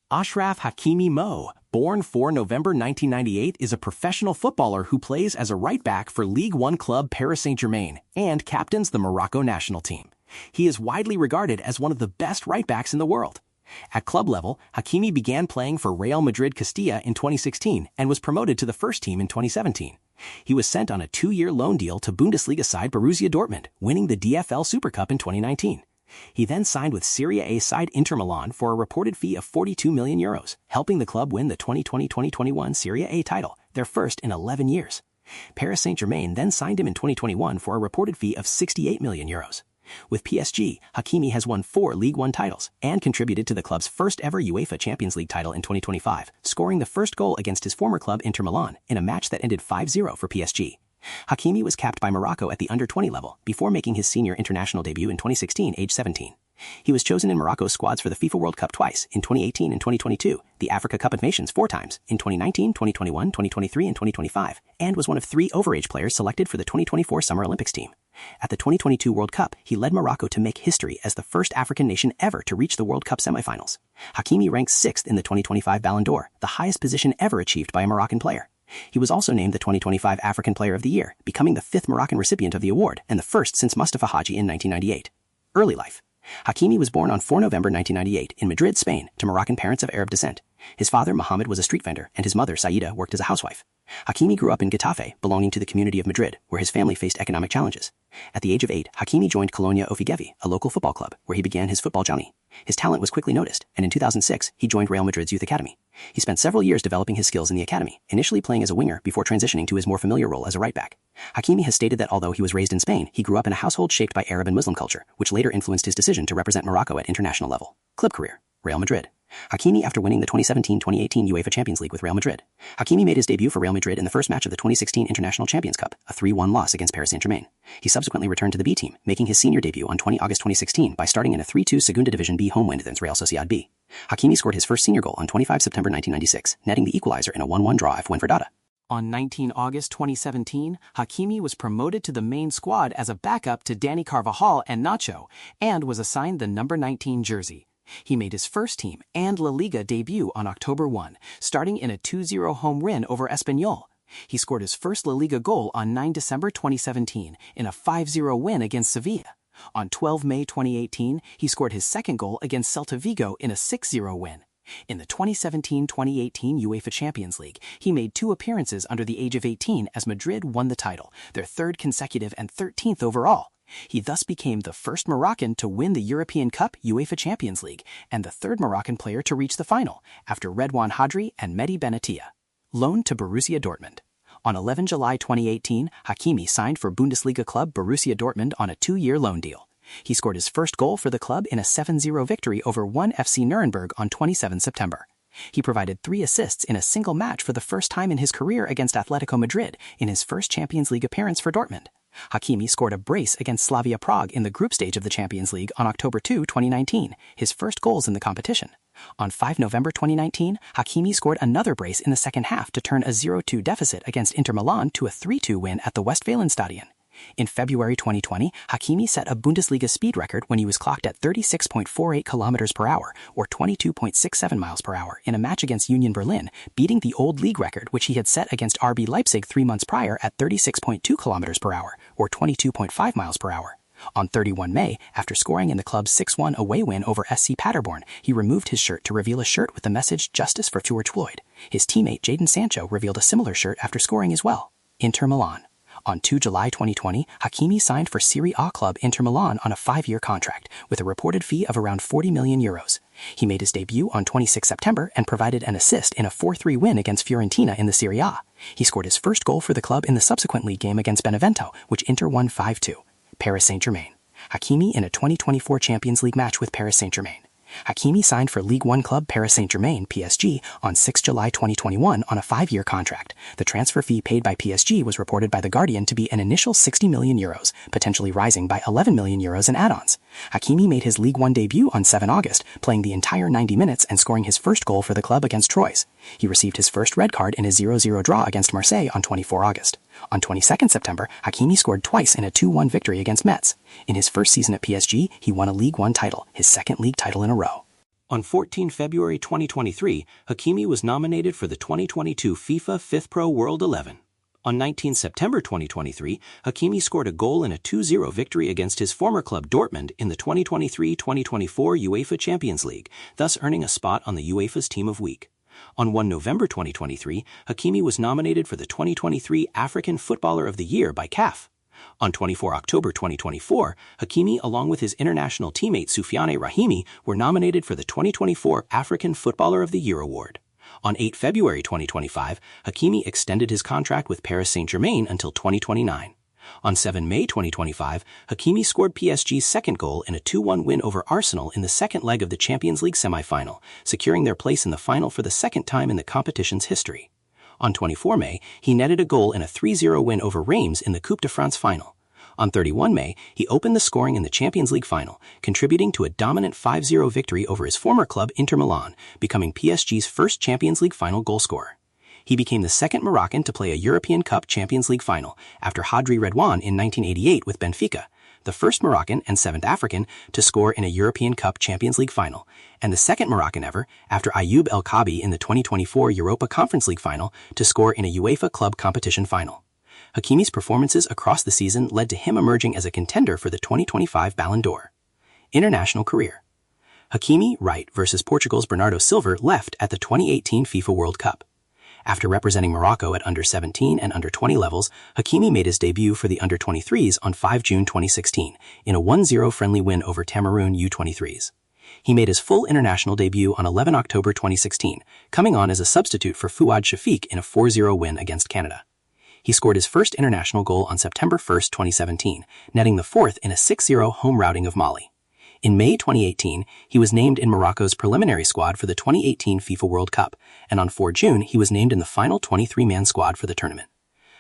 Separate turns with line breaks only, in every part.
Achraf Hakimi Mouh, born 4 November 1998, is a professional footballer who plays as a right back for Ligue 1 club Paris Saint-Germain and captains the Morocco national team. He is widely regarded as one of the best right backs in the world. At club level, Hakimi began playing for Real Madrid Castilla in 2016 and was promoted to the first team in 2017. He was sent on a 2-year loan deal to Bundesliga side Borussia Dortmund, winning the DFL Super Cup in 2019. He then signed with Serie A side Inter Milan for a reported fee of €42 million, helping the club win the 2020-2021 Serie A title, their first in 11 years. Paris Saint-Germain then signed him in 2021 for a reported fee of €68 million. With PSG, Hakimi has won 4 Ligue 1 titles and contributed to the club's first ever UEFA Champions League title in 2025, scoring the first goal against his former club Inter Milan in a match that ended 5-0 for PSG. Hakimi was capped by Morocco at the under-20 level before making his senior international debut in 2016, age 17. He was chosen in Morocco's squads for the FIFA World Cup twice, in 2018 and 2022, the Africa Cup of Nations 4 times, in 2019, 2021, 2023, and 2025, and was one of 3 overage players selected for the 2024 Summer Olympics team. At the 2022 World Cup, he led Morocco to make history as the first African nation ever to reach the World Cup semifinals. Hakimi ranks 6th in the 2025 Ballon d'Or, the highest position ever achieved by a Moroccan player. He was also named the 2025 African Player of the Year, becoming the 5th Moroccan recipient of the award and the first since Mustafa Hadji in 1998. Early life. Hakimi was born on 4 November 1998 in Madrid, Spain, to Moroccan parents of Arab descent. His father, Mohammed, was a street vendor, and his mother, Saida, worked as a housewife. Hakimi grew up in Getafe, belonging to the community of Madrid, where his family faced economic challenges. At the age of 8, Hakimi joined Colonia Offigevi, a local football club, where he began his football journey. His talent was quickly noticed, and in 2006, he joined Real Madrid's youth academy. He spent several years developing his skills in the academy, initially playing as a winger before transitioning to his more familiar role as a right back. Hakimi has stated that although he was raised in Spain, he grew up in a household shaped by Arab and Muslim culture, which later influenced his decision to represent Morocco at international level. Club career: Real Madrid. Hakimi after winning the 2017-2018 UEFA Champions League with Real Madrid. Hakimi made his debut for Real Madrid in the first match of the 2016 International Champions Cup, a 3-1 loss against Paris Saint-Germain. He subsequently returned to the B team, making his senior debut on 20 August 2016 by starting in a 3-2 Segunda Division B home win against Real Sociedad B. Hakimi scored his first senior goal on 25 September 1996, netting the equalizer in a 1-1 draw at Fuenfragada. On 19 August 2017, Hakimi was promoted to the main squad as a backup to Dani Carvajal and Nacho, and was assigned the number 19 jersey. He made his first team and La Liga debut on October 1, starting in a 2-0 home win over Espanyol. He scored his first La Liga goal on 9 December 2017 in a 5-0 win against Sevilla. On 12 May 2018, he scored his second goal against Celta Vigo in a 6-0 win. In the 2017-2018 UEFA Champions League, he made 2 appearances under the age of 18 as Madrid won the title, their 3rd consecutive and 13th overall. He thus became the first Moroccan to win the European Cup UEFA Champions League and the 3rd Moroccan player to reach the final, after Redouane Hadri and Mehdi Benatia. Loaned to Borussia Dortmund. On 11 July 2018, Hakimi signed for Bundesliga club Borussia Dortmund on a 2-year loan deal. He scored his first goal for the club in a 7-0 victory over 1 FC Nuremberg on 27 September. He provided 3 assists in a single match for the first time in his career against Atletico Madrid in his first Champions League appearance for Dortmund. Hakimi scored a brace against Slavia Prague in the group stage of the Champions League on October 2, 2019, his first goals in the competition. On 5 November 2019, Hakimi scored another brace in the second half to turn a 0-2 deficit against Inter Milan to a 3-2 win at the Westfalenstadion. In February 2020, Hakimi set a Bundesliga speed record when he was clocked at 36.48 km per hour, or 22.67 miles per hour, in a match against Union Berlin, beating the old league record which he had set against RB Leipzig 3 months prior at 36.2 km per hour, or 22.5 miles per hour. On 31 May, after scoring in the club's 6-1 away win over SC Paderborn, he removed his shirt to reveal a shirt with the message "Justice for George Floyd." His teammate Jadon Sancho revealed a similar shirt after scoring as well. Inter Milan. On 2 July 2020, Hakimi signed for Serie A club Inter Milan on a 5-year contract, with a reported fee of around €40 million. He made his debut on 26 September and provided an assist in a 4-3 win against Fiorentina in the Serie A. He scored his first goal for the club in the subsequent league game against Benevento, which Inter won 5-2. Paris Saint-Germain. Hakimi in a 2024 Champions League match with Paris Saint-Germain. Hakimi signed for Ligue 1 club Paris Saint-Germain (PSG) on 6 July 2021 on a 5-year contract. The transfer fee paid by PSG was reported by The Guardian to be an initial €60 million, potentially rising by €11 million in add-ons. Hakimi made his Ligue 1 debut on 7 August, playing the entire 90 minutes and scoring his first goal for the club against Troyes. He received his first red card in a 0-0 draw against Marseille on 24 August. On 22nd September, Hakimi scored twice in a 2-1 victory against Metz. In his first season at PSG, he won a Ligue 1 title, his second league title in a row. On 14 February 2023, Hakimi was nominated for the 2022 FIFA Fifth Pro World 11. On 19 September 2023, Hakimi scored a goal in a 2-0 victory against his former club Dortmund in the 2023-2024 UEFA Champions League, thus earning a spot on the UEFA's Team of Week. On 1 November 2023, Hakimi was nominated for the 2023 African Footballer of the Year by CAF. On 24 October 2024, Hakimi, along with his international teammate Soufiane Rahimi, were nominated for the 2024 African Footballer of the Year award. On 8 February 2025, Hakimi extended his contract with Paris Saint-Germain until 2029. On 7 May 2025, Hakimi scored PSG's second goal in a 2-1 win over Arsenal in the second leg of the Champions League semi-final, securing their place in the final for the second time in the competition's history. On 24 May, he netted a goal in a 3-0 win over Reims in the Coupe de France final. On 31 May, he opened the scoring in the Champions League final, contributing to a dominant 5-0 victory over his former club Inter Milan, becoming PSG's first Champions League final goalscorer. He became the second Moroccan to play a European Cup Champions League final, after Hadri Redouane in 1988 with Benfica, the first Moroccan and seventh African to score in a European Cup Champions League final, and the second Moroccan ever, after Ayoub El Kaabi in the 2024 Europa Conference League final, to score in a UEFA Club Competition final. Hakimi's performances across the season led to him emerging as a contender for the 2025 Ballon d'Or. International career. Hakimi, right versus Portugal's Bernardo Silva, left at the 2018 FIFA World Cup. After representing Morocco at under-17 and under-20 levels, Hakimi made his debut for the under-23s on 5 June 2016 in a 1-0 friendly win over Cameroon U23s. He made his full international debut on 11 October 2016, coming on as a substitute for Fouad Shafiq in a 4-0 win against Canada. He scored his first international goal on September 1, 2017, netting the fourth in a 6-0 home routing of Mali. In May 2018, he was named in Morocco's preliminary squad for the 2018 FIFA World Cup, and on 4 June he was named in the final 23-man squad for the tournament.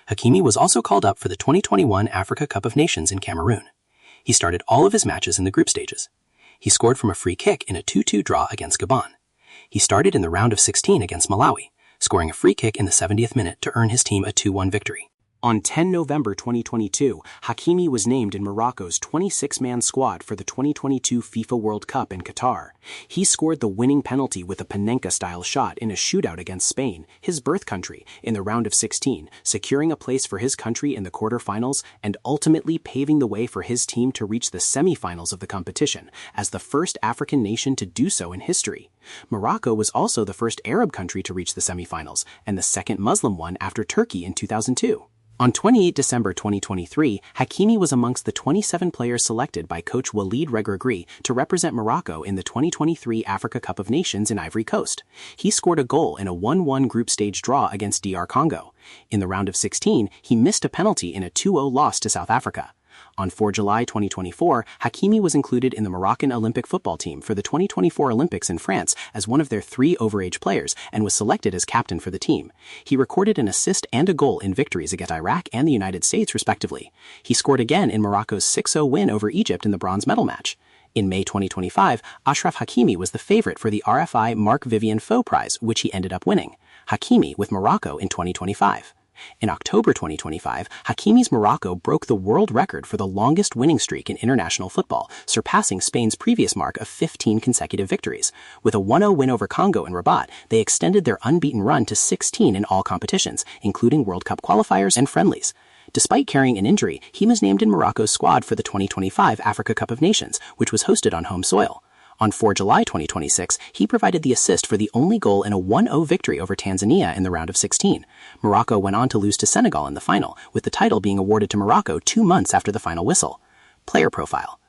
Hakimi was also called up for the 2021 Africa Cup of Nations in Cameroon. He started all of his matches in the group stages. He scored from a free kick in a 2-2 draw against Gabon. He started in the round of 16 against Malawi, scoring a free kick in the 70th minute to earn his team a 2-1 victory. On 10 November 2022, Hakimi was named in Morocco's 26-man squad for the 2022 FIFA World Cup in Qatar. He scored the winning penalty with a Panenka-style shot in a shootout against Spain, his birth country, in the round of 16, securing a place for his country in the quarterfinals and ultimately paving the way for his team to reach the semi-finals of the competition, as the first African nation to do so in history. Morocco was also the first Arab country to reach the semi-finals, and the second Muslim one after Turkey in 2002. On 28 December 2023, Hakimi was amongst the 27 players selected by coach Walid Regragui to represent Morocco in the 2023 Africa Cup of Nations in Ivory Coast. He scored a goal in a 1-1 group stage draw against DR Congo. In the round of 16, he missed a penalty in a 2-0 loss to South Africa. On 4 July 2024, Hakimi was included in the Moroccan Olympic football team for the 2024 Olympics in France as one of their 3 overage players and was selected as captain for the team. He recorded an assist and a goal in victories against Iraq and the United States, respectively. He scored again in Morocco's 6-0 win over Egypt in the bronze medal match. In May 2025, Achraf Hakimi was the favorite for the RFI Marc-Vivien Foe Prize, which he ended up winning. Hakimi with Morocco in 2025. In October 2025, Hakimi's Morocco broke the world record for the longest winning streak in international football, surpassing Spain's previous mark of 15 consecutive victories. With a 1-0 win over Congo in Rabat, they extended their unbeaten run to 16 in all competitions, including World Cup qualifiers and friendlies. Despite carrying an injury, he was named in Morocco's squad for the 2025 Africa Cup of Nations, which was hosted on home soil. On 4 July 2026, he provided the assist for the only goal in a 1-0 victory over Tanzania in the round of 16. Morocco went on to lose to Senegal in the final, with the title being awarded to Morocco 2 months after the final whistle. Player profile.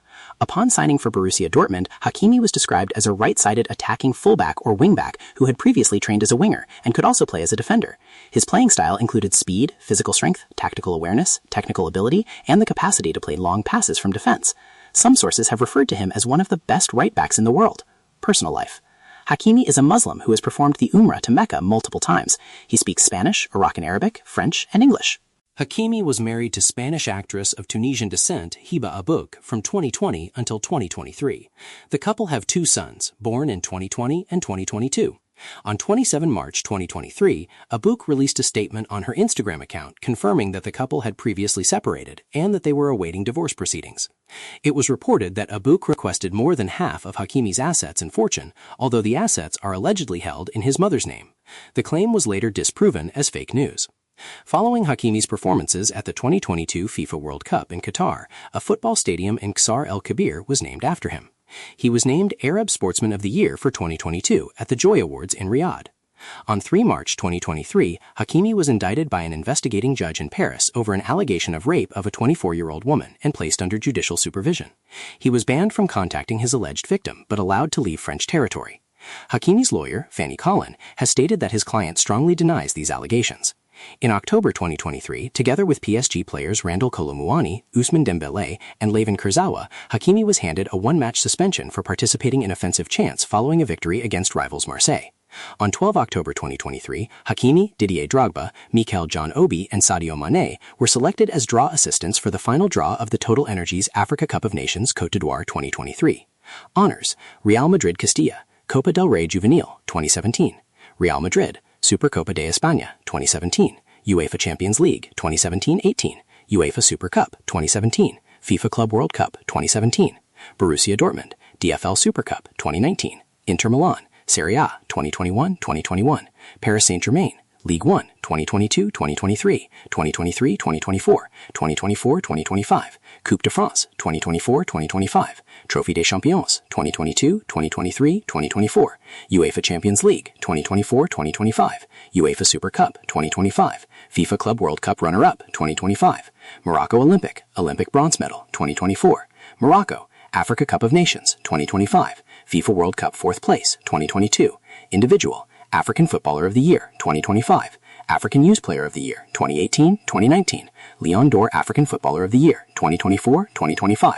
Upon signing for Borussia Dortmund, Hakimi was described as a right-sided attacking fullback or wingback who had previously trained as a winger and could also play as a defender. His playing style included speed, physical strength, tactical awareness, technical ability, and the capacity to play long passes from defense. Some sources have referred to him as one of the best right-backs in the world. Personal life. Hakimi is a Muslim who has performed the Umrah to Mecca multiple times. He speaks Spanish, Moroccan Arabic, French, and English. Hakimi was married to Spanish actress of Tunisian descent Hiba Abouk from 2020 until 2023. The couple have 2 sons, born in 2020 and 2022. On 27 March 2023, Abouk released a statement on her Instagram account confirming that the couple had previously separated and that they were awaiting divorce proceedings. It was reported that Abouk requested more than half of Hakimi's assets and fortune, although the assets are allegedly held in his mother's name. The claim was later disproven as fake news. Following Hakimi's performances at the 2022 FIFA World Cup in Qatar, a football stadium in Ksar El Kabir was named after him. He was named Arab Sportsman of the Year for 2022 at the Joy Awards in Riyadh. On 3 March 2023, Hakimi was indicted by an investigating judge in Paris over an allegation of rape of a 24-year-old woman and placed under judicial supervision. He was banned from contacting his alleged victim but allowed to leave French territory. Hakimi's lawyer, Fanny Collin, has stated that his client strongly denies these allegations. In October 2023, together with PSG players Randal Kolo Muani, Ousmane Dembélé, and Layvin Kurzawa, Hakimi was handed a one-match suspension for participating in offensive chants following a victory against rivals Marseille. On 12 October 2023, Hakimi, Didier Drogba, Mikel John Obi, and Sadio Mane were selected as draw assistants for the final draw of the Total Energies Africa Cup of Nations Côte d'Ivoire 2023. Honors: Real Madrid Castilla, Copa del Rey Juvenil 2017, Real Madrid, Supercopa de España 2017, UEFA Champions League 2017-18, UEFA Super Cup 2017, FIFA Club World Cup 2017, Borussia Dortmund, DFL Super Cup 2019, Inter Milan, Serie A 2021-2021, Paris Saint-Germain, Ligue 1 2022-2023, 2023-2024, 2024-2025, Coupe de France 2024-2025, Trophée des Champions 2022-2023-2024, UEFA Champions League 2024-2025, UEFA Super Cup 2025, FIFA Club World Cup runner-up 2025, Morocco Olympic bronze medal 2024, Morocco Africa Cup of Nations 2025, FIFA World Cup 4th place 2022, individual African Footballer of the Year 2025, African Youth Player of the Year 2018-2019, Lion d'Or African Footballer of the Year 2024-2025,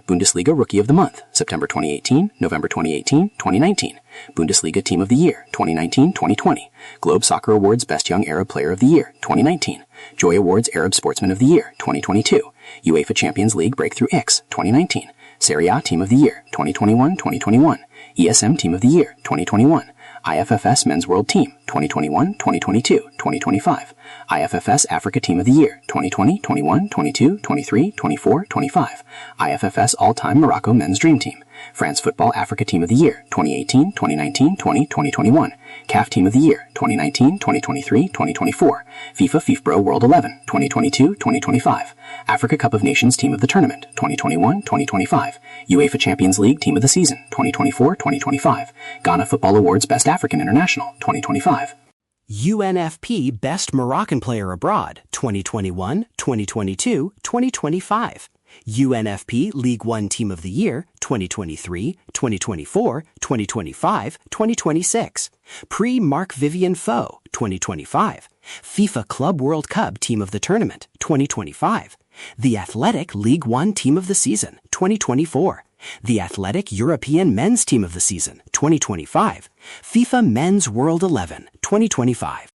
Bundesliga Rookie of the Month September 2018, November 2018, 2019, Bundesliga Team of the Year 2019-2020, Globe Soccer Awards Best Young Arab Player of the Year 2019, Joy Awards Arab Sportsman of the Year 2022, UEFA Champions League Breakthrough X 2019, Serie A Team of the Year 2021-2021, ESM Team of the Year 2021, IFFS Men's World Team 2021, 2022, 2025, IFFS Africa Team of the Year 2020, 21, 22, 23, 24, 25, IFFS All-Time Morocco Men's Dream Team, France Football Africa Team of the Year 2018, 2019, 20, 2021, CAF Team of the Year 2019, 2023, 2024, FIFA FIFBro World 11 2022, 2025, Africa Cup of Nations Team of the Tournament 2021, 2025, UEFA Champions League Team of the Season 2024, 2025, Ghana Football Awards Best African International 2025.
UNFP Best Moroccan Player Abroad 2021, 2022, 2025. UNFP League 1 Team of the Year 2023, 2024, 2025, 2026. Prix Marc-Vivien Foe 2025. FIFA Club World Cup Team of the Tournament 2025. The Athletic League 1 Team of the Season 2024. The Athletic European Men's Team of the Season 2025. FIFA Men's World 11 2025.